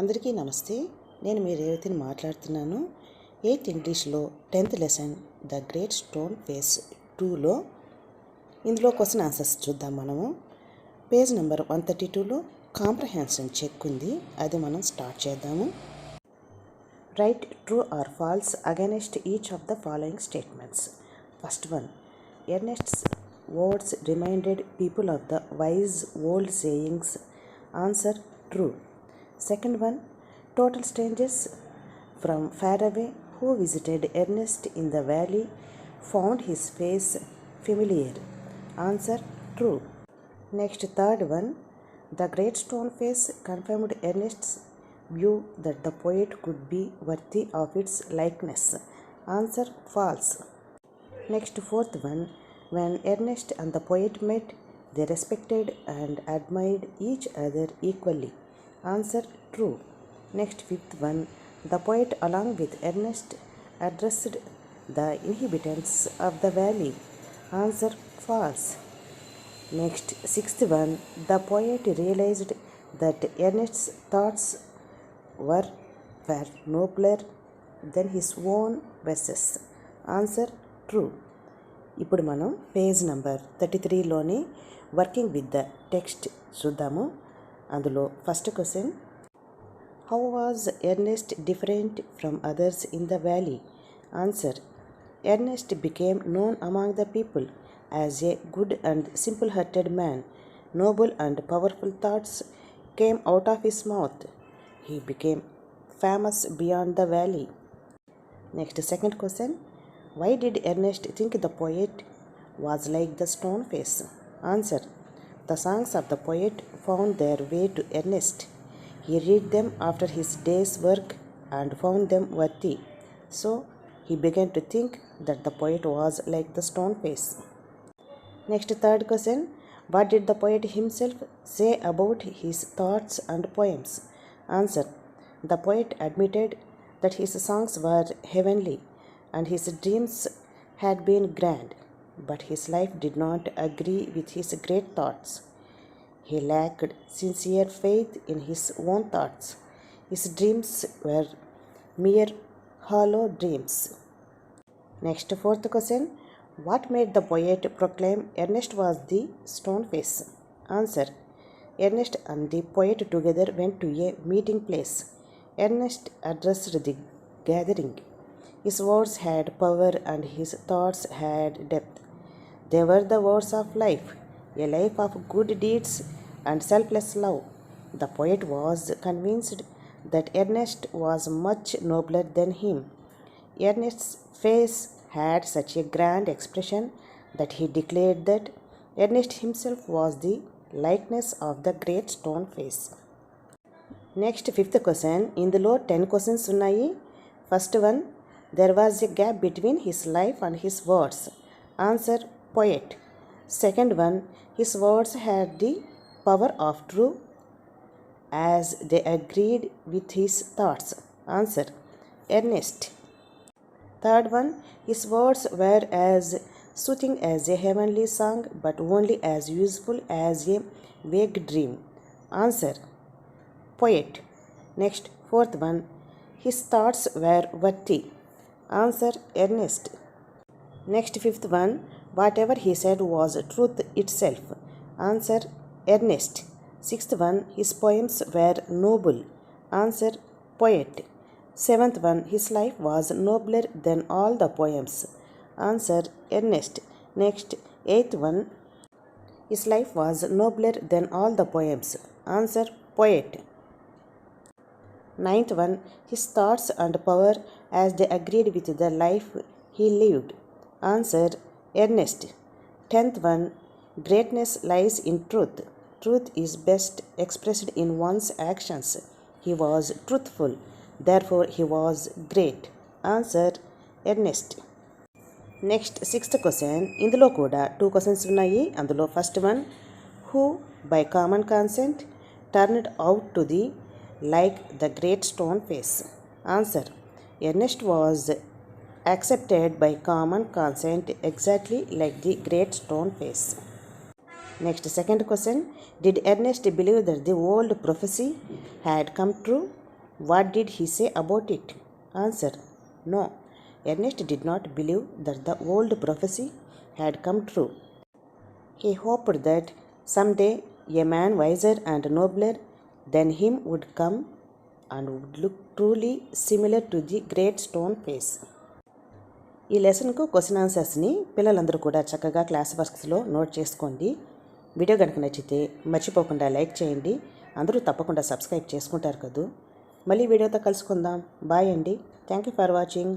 అందరికీ నమస్తే. నేను మీ రేవతిని మాట్లాడుతున్నాను. 8th ఇంగ్లీష్లో 10th lesson the great stone face 2లో ఇందులో క్వశ్చన్ ఆన్సర్స్ చూద్దాం. మనము పేజ్ నెంబర్ 132లో కాంప్రహెన్షన్ చెక్ ఉంది, అది మనం స్టార్ట్ చేద్దాము. Write true or false against each of the following statements. First one, Ernest's words reminded people of the wise old sayings. Answer true. Second one, total strangers from far away who visited Ernest in the valley found his face familiar. Answer true. Next, third one, the great stone face confirmed Ernest's view that the poet could be worthy of its likeness. Answer false. Next, fourth one, when Ernest and the poet met, they respected and admired each other equally. Answer true. Next, fifth one, the poet along with Ernest addressed the inhabitants of the valley. Answer false. Next, sixth one, the poet realized that Ernest's thoughts were nobler than his own verses. Answer true. ఇప్పుడు మనం page number 33లోని working with the text చూద్దాము. అందులో first question, how was Ernest different from others in the valley? Answer, Ernest became known among the people as a good and simple hearted man. Noble and powerful thoughts came out of his mouth. He became famous beyond the valley. Next second question, why did Ernest think the poet was like the stone face? Answer, the songs of the poet found their way to Ernest. He read them after his day's work and found them worthy. So he began to think that the poet was like the stone face. Next, third question, what did the poet himself say about his thoughts and poems? Answer, the poet admitted that his songs were heavenly and his dreams had been grand, but his life did not agree with his great thoughts. He lacked sincere faith in his own thoughts. His dreams were mere hollow dreams. Next, fourth question, what made the poet proclaim Ernest was the stone face? Answer, Ernest and the poet together went to a meeting place. Ernest addressed the gathering. His words had power and his thoughts had depth. They were the words of life, a life of good deeds and selfless love. The poet was convinced that Ernest was much nobler than him. Ernest's face had such a grand expression that he declared that Ernest himself was the likeness of the great stone face. Next, fifth question. ఇందులో 10 questions ఉన్నాయి. First one, there was a gap between his life and his words. Answer, poet. Second one, his words had the power of truth as they agreed with his thoughts. Answer, Ernest. Third one, his words were as soothing as a heavenly song but only as useful as a vague dream. Answer, poet. Next, fourth one, his thoughts were worthy. Answer, Ernest. Next, fifth one, whatever he said was truth itself. Answer, Ernest. Sixth one, his poems were noble. Answer, poet. Seventh one, his life was nobler than all the poems. Answer, Ernest. Next, eighth one, his life was nobler than all the poems. Answer, poet. Ninth one, his thoughts and power as they agreed with the life he lived. Answer, Ernest. 10th one, greatness lies in truth. Truth is best expressed in one's actions. He was truthful, therefore he was great. Answer, Ernest. Next, sixth question. ఇందులో కూడా 2 questions ఉన్నాయి. అందులో first one, who by common consent turned out to the like the great stone face? Answer, Ernest was accepted by common consent exactly like the great stone face. Next, second question, did Ernest believe that the old prophecy had come true? What did he say about it? Answer: No. Ernest did not believe that the old prophecy had come true. He hoped that someday a man wiser and nobler than him would come and would look truly similar to the great stone face. ఈ లెసన్కు question ఆన్సర్స్ని పిల్లలందరూ కూడా చక్కగా class వర్క్స్లో note చేసుకోండి. Video కనుక నచ్చితే మర్చిపోకుండా like చేయండి. అందరూ తప్పకుండా సబ్స్క్రైబ్ చేసుకుంటారు కదూ. మళ్ళీ వీడియోతో కలుసుకుందాం. బాయ్ అండి. Thank you for watching.